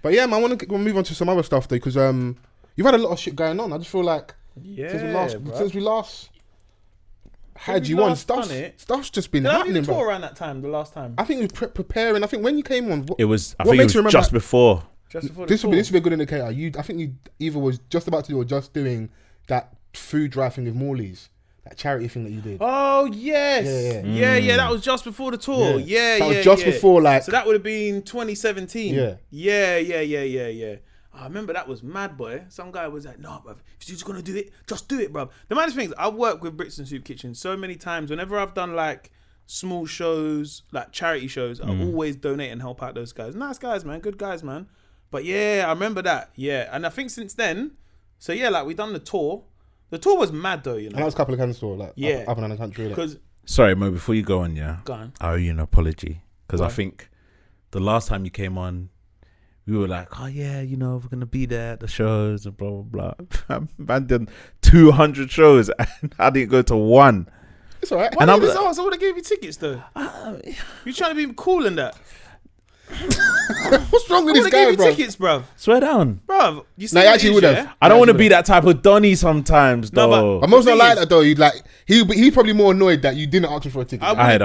But yeah, man, I want to move on to some other stuff though, because you've had a lot of shit going on. I just feel like since we last had you on, stuff's just been happening, bro. Around that time, the last time. I think we were preparing. I think when you came on, it was just before. This would be a good indicator. I think you either was just about to do or just doing that food drive thing with Morley's. That charity thing that you did. Oh yes, yeah. That was just before the tour. That was just before, like. So that would have been 2017. Yeah. I remember that was mad, boy. Some guy was like, "No, bruv, if you're just gonna do it, just do it, bruv." The maddest thing is, I've worked with Brits and Soup Kitchen so many times. Whenever I've done like small shows, like charity shows, I always donate and help out those guys. Nice guys, man. Good guys, man. But yeah, I remember that. Yeah, and I think since then, so yeah, like we done the tour. The tour was mad though, you know. And that was a couple of cans tour, like up and down the country. Because sorry, Mo, before you go on, go on. I owe you an apology because I think the last time you came on, we were like, oh yeah, you know, we're gonna be there at the shows and blah blah blah. Man did 200 shows and I didn't go to one. It's alright. And I would have gave you tickets though. You trying to be cool in that? What's wrong with this guy, bro? Tickets, bruv. Swear down, bruv. You no, actually would have. I don't want to be that type of Donny sometimes, though. No, but I'm also not like that though. He's probably more annoyed that you didn't ask him for a ticket. I heard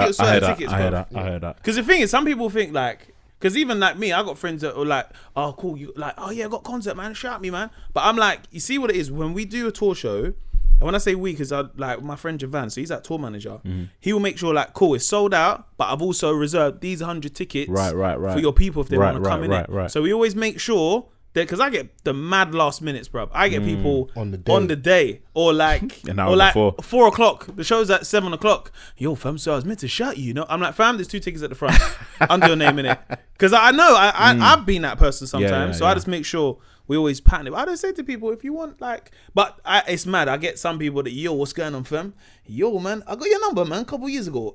that. Because the thing is, some people think like, because even like me, I got friends that are like, oh cool, you like, oh yeah, I got concert, man, shout me, man. But I'm like, you see what it is when we do a tour show. And when I say we, because I like my friend Javan, so he's that tour manager. He will make sure like, cool, it's sold out, but I've also reserved these 100 tickets for your people if they want to come in it. So we always make sure that, because I get the mad last minutes, bro. I get people on the day or like an hour before. 4 o'clock. The show's at 7 o'clock. Yo, fam, so I was meant to shout you, you know. I'm like, fam, there's 2 tickets at the front under your name in it, because I know I've been that person sometimes. I just make sure. We always pattern it. I don't say to people, if you want like, but it's mad. I get some people that, yo, what's going on, fam? Yo, man, I got your number, man, a couple years ago.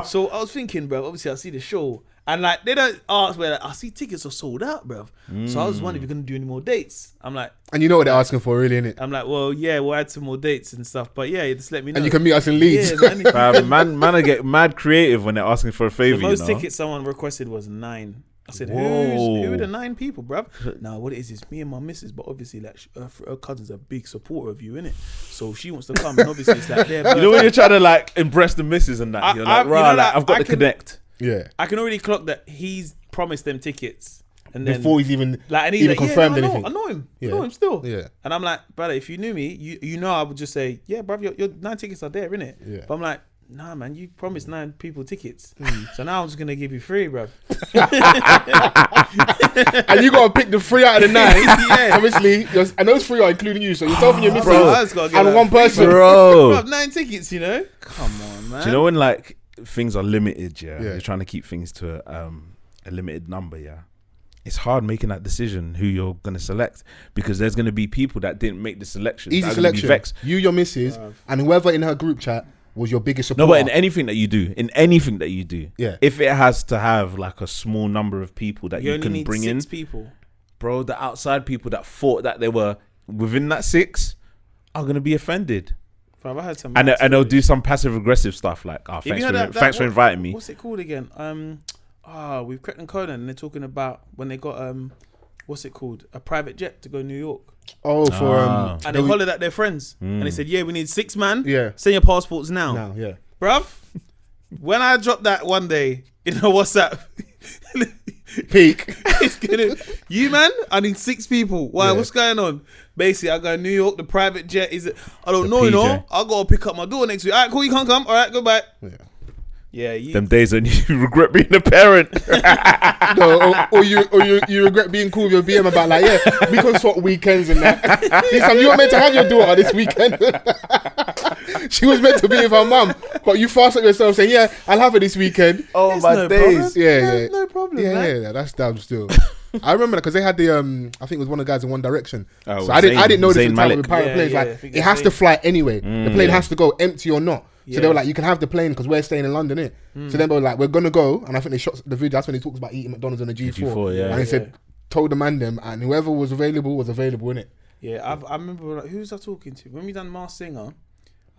So I was thinking, bro, obviously I see the show. And like, they don't ask where, like, I see tickets are sold out, bro. So I was wondering if you're going to do any more dates. I'm like. And you know what they're asking for, really, innit? I'm like, well, yeah, we'll add some more dates and stuff. But yeah, just let me know. And you can meet us in Leeds. Yeah, man, I get mad creative when they're asking for a favor. The most tickets someone requested was 9. I said, who are the 9 people, bruv? Now, what it is me and my missus, but obviously, like, her cousin's a big supporter of you, innit? So she wants to come, and obviously, it's like, you know, when you're trying to, like, impress the missus and that, you're like, I've got to connect. Yeah. I can already clock that he's promised them tickets. And then, before he's even confirmed anything. I know him. I know him still. Yeah. And I'm like, brother, if you knew me, you know I would just say, yeah, bruv, your 9 tickets are there, innit? Yeah. But I'm like, nah, man, you promised 9 people tickets. So now I'm just going to give you 3, bruv. And you got to pick the 3 out of the 9. Yeah. Obviously, and those 3 are including you. So yourself and your missus and one person. Bro, 9 tickets, you know? Come on, man. Do you know when, like, things are limited, you're trying to keep things to a limited number, it's hard making that decision who you're going to select, because there's going to be people that didn't make the selection. Easy selection. You, your missus, and whoever in her group chat was your biggest supporter. No, but in anything that you do, if it has to have like a small number of people that you can bring in, 6 people, bro, the outside people that thought that they were within that 6 are going to be offended. Bro, I heard some and they'll do some passive aggressive stuff like, thanks for inviting me. What's it called again? We've Cret and Conan, and they're talking about when they got what's it called, a private jet to go to New York. Oh, for and they hollered at their friends, and they said, "Yeah, we need 6 man. Yeah, send your passports now." Now, yeah, bruv. When I dropped that one day, you know WhatsApp peak. It's gonna, you man, I need 6 people. Why? Yeah. What's going on? Basically, I go to New York. The private jet is. I don't know, PJ. You know. I gotta pick up my door next week. All right, cool. You can't come. All right, goodbye. Yeah. Them days when you regret being a parent. No, or you regret being cool with your BM about like, yeah, we can swap weekends and that. This time you were meant to have your daughter this weekend. She was meant to be with her mum, but you fast up yourself saying, yeah, I'll have her this weekend. Oh, there's my no days. Problem. Yeah. No problem, Yeah, that's damn still. I remember that because they had the I think it was one of the guys in One Direction. So I didn't know this was with private planes. Like it has to fly anyway. The plane has to go empty or not. So they were like, you can have the plane because we're staying in London, innit? So then they were like, we're gonna go, and I think they shot the video. That's when he talks about eating McDonald's on the G4. And he said, told the man them, and whoever was available, innit? Yeah, I remember like, who was I talking to when we done Masked Singer?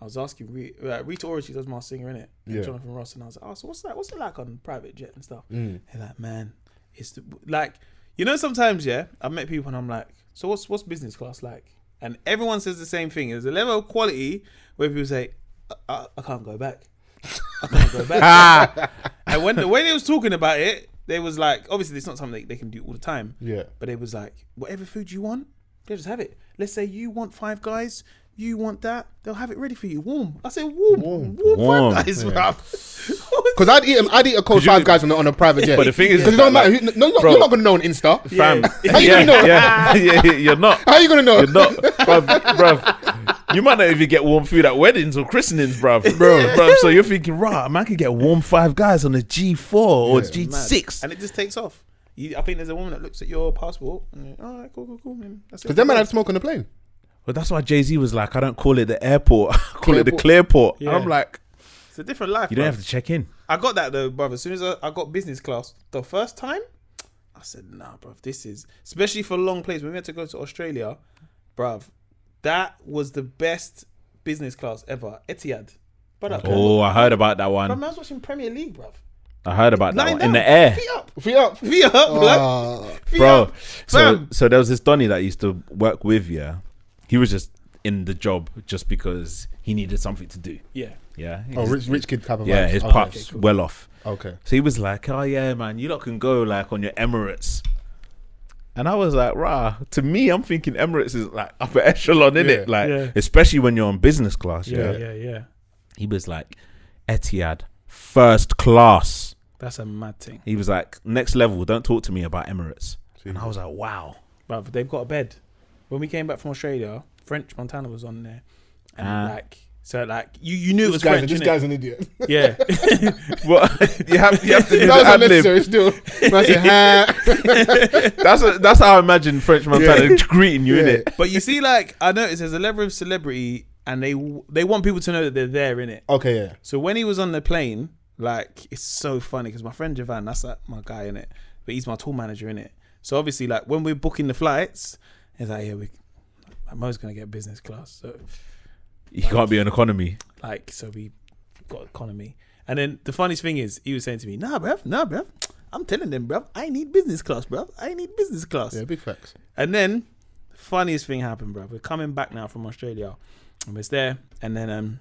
I was asking Rita Ora, she does Masked Singer, innit? And Jonathan Ross, and I was like, oh, so what's it like on private jet and stuff? They're like, man, it's like You know, sometimes, yeah, I've met people and I'm like, so what's business class like? And everyone says the same thing. There's a level of quality where people say, I can't go back. I can't go back. And when they was talking about it, they was like, obviously it's not something they can do all the time. Yeah. But it was like, whatever food you want, they'll just have it. Let's say you want Five Guys, you want that, they'll have it ready for you. Warm. I say warm. Five Guys, bruv. Because I'd eat a cold Five Guys on a private jet. But the thing is, because it don't matter. You're not going to know on Insta. Fam. How you going to know? Yeah, you're not. How you going to know? You're not, bruv. You might not even get warm food at weddings or christenings, bruv. Bruv. So you're thinking, right, man, I can get warm Five Guys on a G4 or G6. And it just takes off. I think there's a woman that looks at your passport and all right, cool, man. Because them man had smoke on the plane. But that's why Jay-Z was like, I don't call it the airport, I call it the Clearport. Yeah. And I'm like, it's a different life. You don't have to check in. I got that though, bruv. As soon as I got business class the first time, I said, nah, bruv, this is, especially for long plays. When we had to go to Australia, bruv, that was the best business class ever. Etihad. Brother, oh, I heard about that one. Bruv, I was watching Premier League, bruv. I heard about that one. Down. In the air. Feet up, blood. Bro, so there was this Donny that I used to work with, yeah. He was just in the job just because he needed something to do. Yeah. Yeah. Rich kid type of yeah, vibes. his pops well off. Okay. So he was like, oh yeah, man, you lot can go like on your Emirates. And I was like, rah, to me, I'm thinking Emirates is like upper echelon, innit? Like, especially when you're on business class. Yeah. He was like, Etihad, first class. That's a mad thing. He was like, next level, don't talk to me about Emirates. And I was like, wow. Bruv, they've got a bed. When we came back from Australia, French Montana was on there. And you knew it was French. This guy's an idiot. Yeah. Well, you have to do that was the unnecessary still. That's how I imagine French Montana greeting you, innit? But you see, like, I noticed there's a level of celebrity and they want people to know that they're there, innit? Okay, yeah. So when he was on the plane, like, it's so funny because my friend Javan, that's like my guy, innit? But he's my tour manager, innit? So obviously, like, when we're booking the flights, it's like, yeah, Mo's going to get business class. So you can't be an economy. Like, so we got economy. And then the funniest thing is, he was saying to me, nah, bruv. I'm telling them, bruv, I need business class, bruv. I need business class. Yeah, big facts. And then, funniest thing happened, bruv. We're coming back now from Australia. And we're there. And then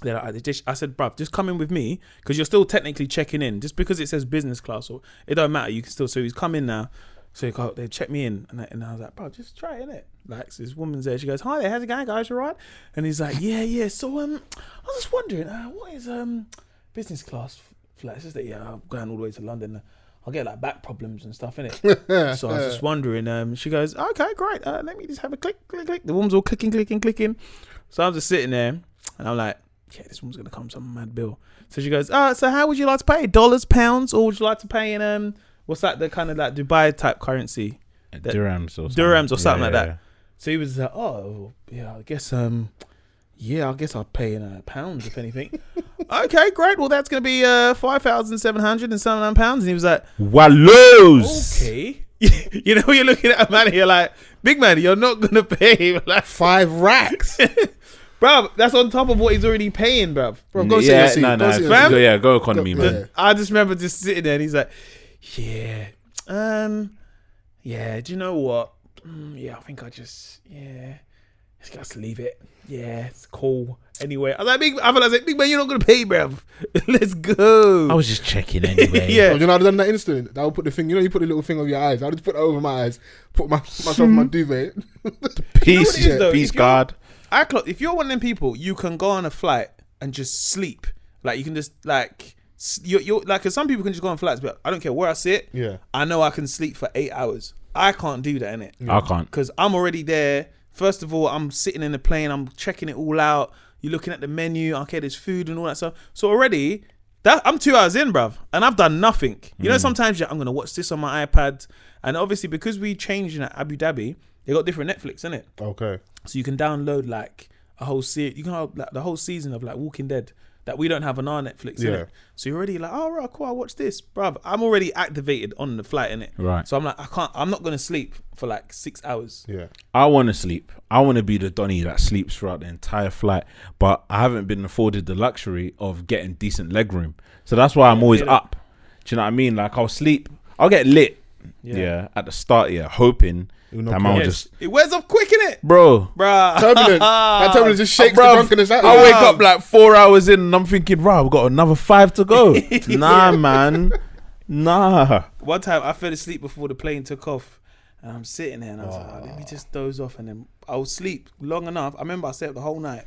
I said, bruv, just come in with me because you're still technically checking in. Just because it says business class, or it don't matter. You can still. So he's come in now. So they check me in, and I was like, bro, just try it, innit? Like, so this woman's there. She goes, hi there, how's it going, guys? You all right? And he's like, yeah. So I was just wondering, what is business class flight? It's just that I'm going all the way to London. I'll get like back problems and stuff, innit? So I was just wondering. She goes, okay, great. Let me just have a click. The woman's all clicking. So I'm just sitting there, and I'm like, yeah, this woman's gonna come some mad bill. So she goes, so how would you like to pay? Dollars, pounds, or would you like to pay in what's that, the kind of like Dubai type currency? Dirhams or something like that. So he was like, oh, yeah, I guess I'll pay in pounds, if anything. Okay, great. Well, that's going to be 5,779 pounds. And he was like, Wallows. Okay. You know, you're looking at a man here like, big man, you're not going to pay like 5 racks. Bruv, that's on top of what he's already paying, bruv. Bro, go see your seat. Go economy, man. I just remember just sitting there and he's like, yeah, do you know what? I think let's just leave it. Yeah, it's cool. Anyway, I was like, big man, you're not gonna pay, bruv. Let's go. I was just checking anyway. Yeah. You know, I'd done that instant. I would put the thing, you put the little thing over your eyes. I'll just put that over my eyes, put myself in my duvet. Peace guard. If you're one of them people, you can go on a flight and just sleep. Like, you can just like, you're like, cause some people can just go on flights, but I don't care where I sit. Yeah. I know I can sleep for 8 hours. I can't do that, innit? I can't. Cause I'm already there. First of all, I'm sitting in the plane. I'm checking it all out. You're looking at the menu. Okay, there's food and all that stuff. So already, I'm 2 hours in, bruv, and I've done nothing. You know, sometimes I'm gonna watch this on my iPad, and obviously because we changed in Abu Dhabi, they got different Netflix, innit? Okay. So you can download like a whole series. You can have like the whole season of like Walking Dead that we don't have on our Netflix, innit? So you're already like, oh right, cool, I'll watch this, bruv. I'm already activated on the flight, innit? Right. So I'm like, I'm not gonna sleep for like 6 hours. Yeah. I want to sleep. I want to be the Donny that sleeps throughout the entire flight, but I haven't been afforded the luxury of getting decent leg room. So that's why I'm always up. Do you know what I mean? Like, I'll sleep, I'll get lit, at the start, hoping that man would just... It wears off quick, innit? Bro. Bruh. Turbulence. That turbulence just shakes the drunkenness out. I wake up like 4 hours in and I'm thinking, bro, we've got another 5 to go. Nah, man. Nah. One time I fell asleep before the plane took off. And I'm sitting there and I was like, let me just doze off. And then I'll sleep long enough. I remember I slept the whole night.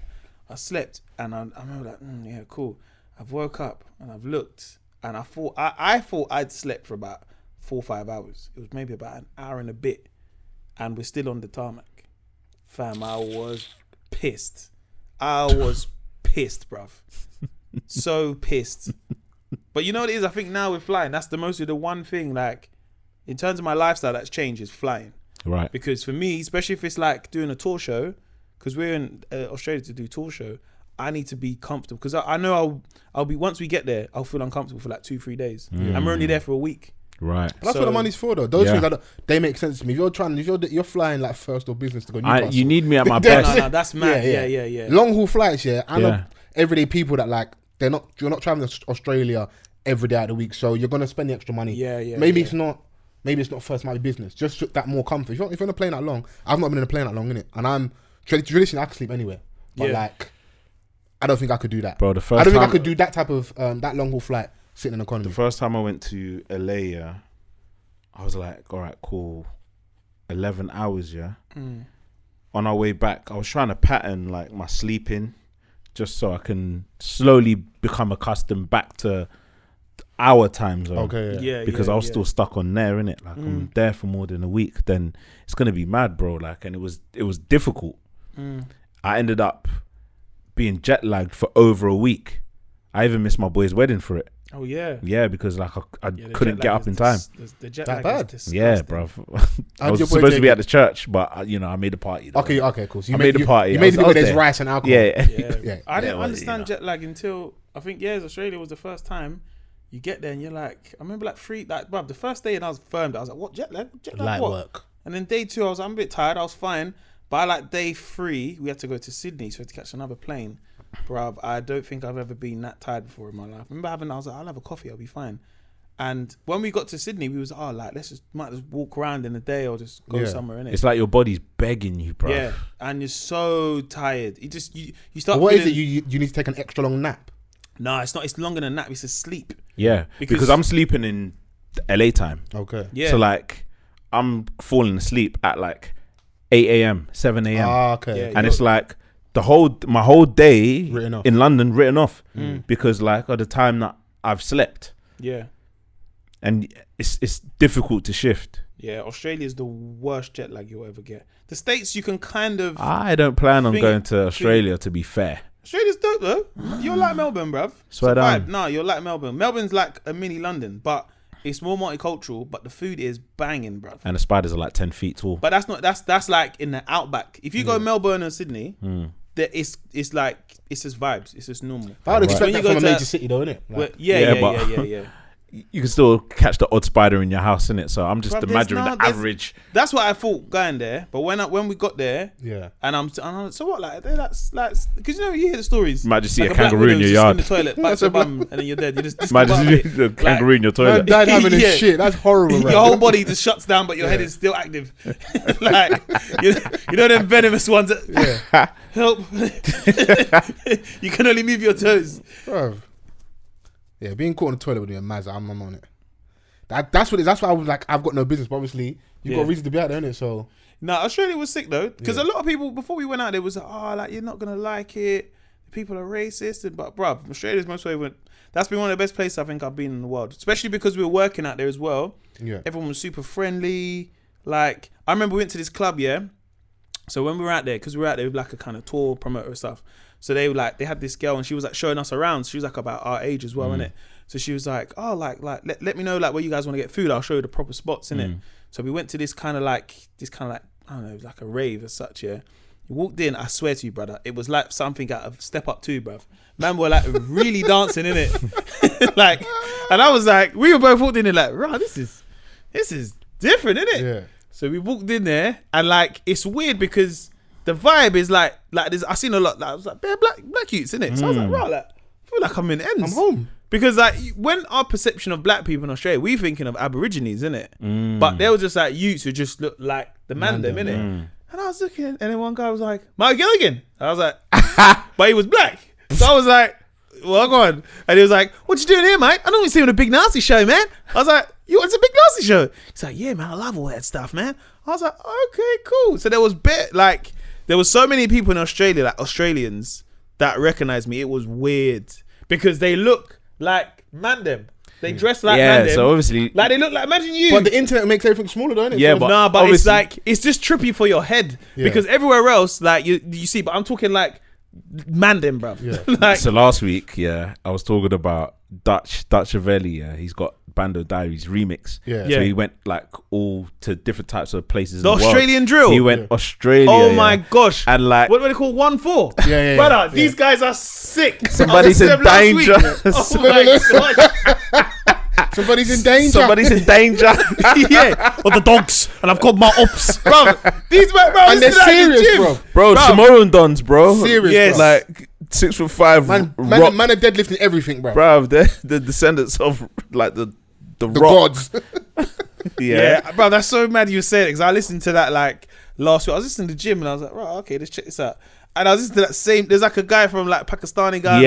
I slept and I remember like, yeah, cool. I've woke up and I've looked and I thought I'd slept for about 4 or 5 hours. It was maybe about an hour and a bit. And we're still on the tarmac. Fam, I was pissed. bruv. So pissed. But you know what it is? I think now with flying, that's the most of the one thing, like, in terms of my lifestyle that's changed is flying. Right. Because for me, especially if it's like doing a tour show, because we're in Australia to do tour show, I need to be comfortable. Because I know I'll be, once we get there, I'll feel uncomfortable for like 2-3 days. And we're only there for a week. Right. But that's what the money's for, though. Those things, they make sense to me. If you're flying like first or business to go Newcastle, you need me at my best. No, that's mad. Yeah. Long haul flights, I know everyday people that like, you're not traveling to Australia every day out of the week, so you're gonna spend the extra money. Maybe it's not first, might be business. Just that more comfort. If you're on a plane that long, I've not been in a plane that long, innit? And I'm traditionally I can sleep anywhere, but like, I don't think I could do that, bro. I don't think I could do that type of that long haul flight sitting in economy. The first time I went to LA, I was like, all right, cool, 11 hours, On our way back, I was trying to pattern like my sleeping, just so I can slowly become accustomed back to our time zone. Okay, because I was still stuck on there, innit? Like I'm there for more than a week, then it's gonna be mad, bro. Like, and it was difficult. I ended up being jet lagged for over a week. I even missed my boy's wedding for it. Oh yeah. Yeah, because like I couldn't get up in time. The jet that lag bad? is Yeah, bro. I was supposed to be at the church, but I made a party. Though. Okay, cool. So I made the party. You made it where there's rice and alcohol. Yeah. I didn't understand jet lag until I think Australia was the first time. You get there and you're like, I remember like bruv, the first day and I was firmed. I was like, what, jet lag? Light what? work. And then day 2, I'm a bit tired. I was fine. By like day 3, we had to go to Sydney, so we had to catch another plane. Bruv, I don't think I've ever been that tired before in my life. I was like, I'll have a coffee, I'll be fine. And when we got to Sydney, we was might just walk around in the day or just go somewhere, innit? It's like your body's begging you, bro. Yeah, and you're so tired. You start. But what is it? You need to take an extra long nap? No, it's not. It's longer than nap. It's a sleep. Yeah, because I'm sleeping in LA time. Okay. Yeah. So like, I'm falling asleep at like 8 a.m., 7 a.m. Okay. Yeah, and it's like my whole day in London written off because like of the time that I've slept. Yeah. And it's difficult to shift. Yeah, Australia is the worst jet lag you'll ever get. The States, you can kind of... I don't plan on going to Australia, to be fair. Australia's dope, though. You're like Melbourne, bruv. Swear down. No, you're like Melbourne. Melbourne's like a mini London, but it's more multicultural, but the food is banging, bruv. And the spiders are like 10 feet tall. But that's like in the outback. If you go Melbourne or Sydney, it's like, it's just vibes. It's just normal. I would expect that from a major city, though, innit? But you can still catch the odd spider in your house, innit? So I'm just imagining the average. That's what I thought going there. But when we got there, and I'm like, so what? Like that's because you hear the stories. You might just see like a kangaroo in your yard. In the toilet, back to your bum, and then you're dead. You just might just see the kangaroo in your toilet. Dad having a shit. That's horrible. Your whole body just shuts down, but your head is still active. Like you know them venomous ones. Help! You can only move your toes. Bro. Yeah, being caught in the toilet with you, Maz, I'm on it. That's what it is. That's why I was like, I've got no business. But obviously, you've got a reason to be out there, innit? So. No, Australia was sick though, because a lot of people before we went out there was like, you're not gonna like it. People are racist, but bruv, Australia's most favorite. That's been one of the best places I think I've been in the world, especially because we were working out there as well. Yeah, everyone was super friendly. Like I remember we went to this club, So when we were out there, because we were out there with like a kind of tour promoter and stuff. So they had this girl and she was like showing us around. She was like about our age as well, innit? So she was like, oh, like let me know like where you guys want to get food. I'll show you the proper spots, innit? So we went to this kind of like I don't know, like a rave as such, You walked in, I swear to you, brother, it was like something out of Step Up 2, bruv. Man were like really dancing, innit? Like, and I was like, we were both walked in and like, right, this is different, innit? Yeah. So we walked in there and like it's weird because the vibe is like this. I seen a lot. Like, I was like, bare black youths, innit? So I was like, right, like, I feel like I'm in ends. I'm home. Because like when our perception of black people in Australia, we thinking of Aborigines, innit? But they were just like youths who just look like the man them, innit? And I was looking, and then one guy was like, Mike Gilligan. I was like, but he was black. So I was like, well, go on. And he was like, what you doing here, mate? I normally see you on a Big Nasty show, man. I was like, it's a Big Nasty show? He's like, yeah, man, I love all that stuff, man. I was like, okay, cool. So there was so many people in Australia, like Australians, that recognized me. It was weird because they look like Mandem. They dress like Mandem. So obviously, like they look like, imagine you. But the internet makes everything smaller, don't it? Yeah, so but it's like, it's just trippy for your head because everywhere else, like you see, but I'm talking like Mandem, bruv. Yeah. Like, so last week, I was talking about Dutch Avelli. He's got Bando Diaries remix. So he went like all to different types of places. The Australian drill. He went Australia. Oh my gosh! And like, what do they call 1-4? Yeah. Brother, these guys are sick. Somebody's in danger. Oh my gosh. Somebody's in danger. Somebody's in danger. Or the dogs, and I've got my ops, bro. These bro, and they're serious, bro. Tomorrow dons, bro. Serious, yes. bro. Like 6'5" man are deadlifting everything, bro. They're the descendants of like the rock. gods. Yeah, bro. That's so mad you said it because I listened to that like last week. I was listening to the gym and I was like, right, okay, let's check this out. And I was listening to that same. There's like a guy from like Pakistani guy.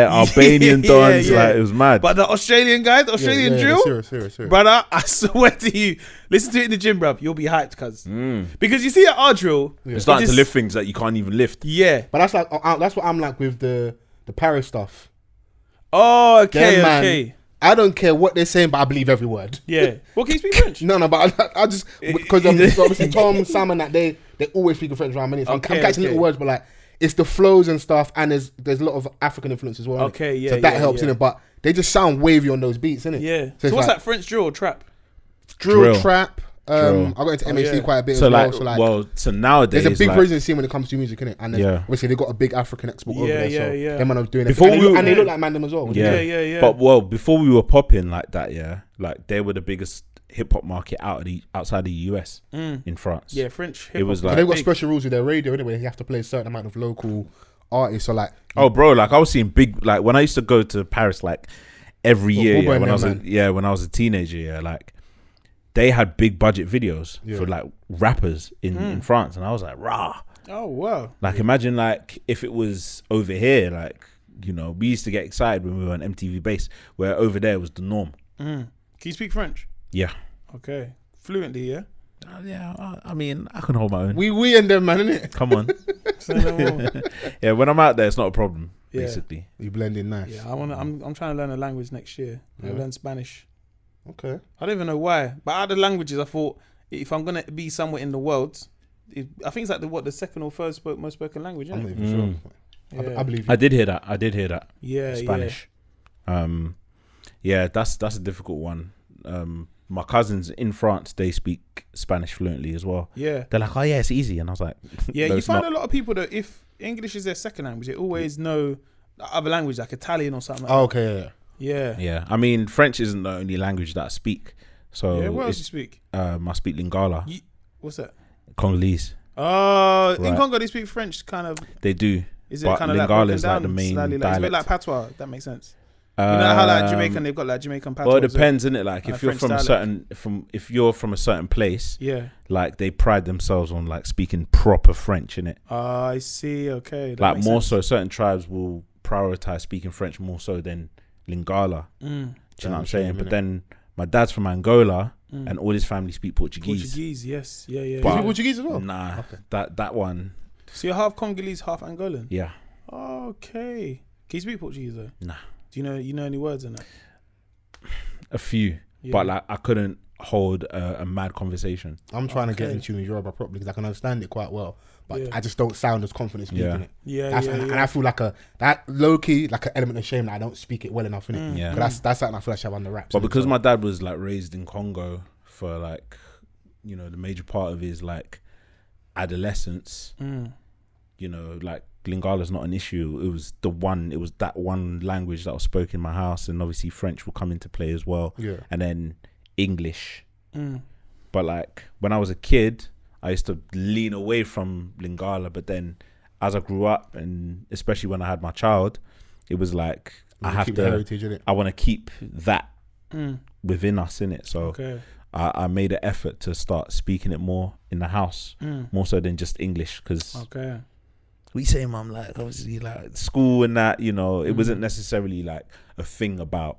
Albanian dons. Like it was mad. But the Australian guy, the Australian drill, serious. brother. I swear to you, listen to it in the gym, bruv. You'll be hyped, cuz because you see at our drill, it's starting to lift things that you can't even lift. Yeah, but that's like that's what I'm like with the Paris stuff. Oh, okay, Them, man, okay. I don't care what they're saying, but I believe every word. Yeah. Well, can you speak French? No, but I just because obviously Tom, Sam, and that they always speak French around me. So I'm catching little words, but like it's the flows and stuff, and there's a lot of African influence as well. Okay, yeah. So that helps in it, but they just sound wavy on those beats, innit? Yeah. So what's like, that French drill or trap? Drill, trap. I got into MHD quite a bit as well. So nowadays there's a big Parisian scene when it comes to music, innit? And obviously they got a big African export over there. So them man are doing it. And they look like Mandem as well. Yeah. But before we were popping like that, like they were the biggest hip hop market outside the US in France. Yeah, French hip hop. It was like they've got special rules with their radio anyway. You have to play a certain amount of local artists. So like, bro, like I was seeing big, like when I used to go to Paris like every year when I was a teenager, like they had big budget videos for like rappers in France, and I was like, rah. Oh wow! Like imagine like if it was over here, like we used to get excited when we were on MTV Base, where over there was the norm. Can you speak French? Yeah. Okay. Fluently, yeah. I mean, I can hold my own. We and them, man, innit? Come on. Yeah, when I'm out there, it's not a problem. Basically, you blend in nice. Yeah, I'm trying to learn a language next year. I learn Spanish. Okay. I don't even know why, but out of the languages, I thought if I'm gonna be somewhere in the world, I think it's like the second or third most spoken language. Isn't I'm not even sure. Yeah. I believe you. I did hear that. Yeah, Spanish. Yeah. That's a difficult one. My cousins in France, they speak Spanish fluently as well. Yeah. They're like, oh yeah, it's easy, and I was like, yeah. No, You find a lot of people that if English is their second language, they always know other language like Italian or something. Like that. Okay. Yeah. I mean, French isn't the only language that I speak. So what else you speak? I speak Lingala. What's that? Congolese. Oh, in Congo they speak French, kind of. They do. Is it kind of Lingala is like the main dialect. It's a bit like patois. That makes sense. You know how like Jamaican, they've got like Jamaican patois. Well, it depends, isn't it? Like if you're French if you're from a certain place, like they pride themselves on like speaking proper French, innit? I see. Okay, that like more so, certain tribes will prioritize speaking French more so than Lingala. Do you know what I'm saying? But then my dad's from Angola, and all his family speak Portuguese. Portuguese, yes, yeah. Is he Portuguese as well? Nah, that one. So you're half Congolese, half Angolan. Yeah. Okay. Can you speak Portuguese though? Nah. Do you know any words in that? A few, but like I couldn't hold a mad conversation. I'm trying to get into Yoruba properly because I can understand it quite well, but I just don't sound as confident speaking it. And I feel like that low key, like an element of shame that I don't speak it well enough, innit? Yeah. But that's something I feel like I have on the raps. But because my dad was like raised in Congo for like, the major part of his like adolescence, like Lingala's not an issue. It was that one language that was spoken in my house, and obviously French will come into play as well. Yeah. And then English. But like when I was a kid, I used to lean away from Lingala, but then as I grew up, and especially when I had my child, it was like I have to. Heritage, innit? I want to keep that within us, innit? So I made an effort to start speaking it more in the house, more so than just English, because we say, Mum, like obviously like school and that, you know, it wasn't necessarily like a thing about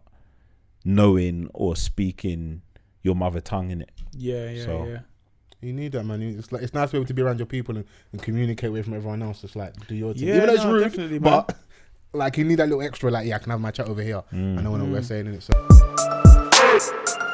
knowing or speaking your mother tongue, innit? Yeah. You need that, man. It's like, it's nice to be able to be around your people and communicate with from everyone else. It's like, do your thing. Even though it's rude, definitely, but like you need that little extra, like, I can have my chat over here. I know what we're saying, innit? So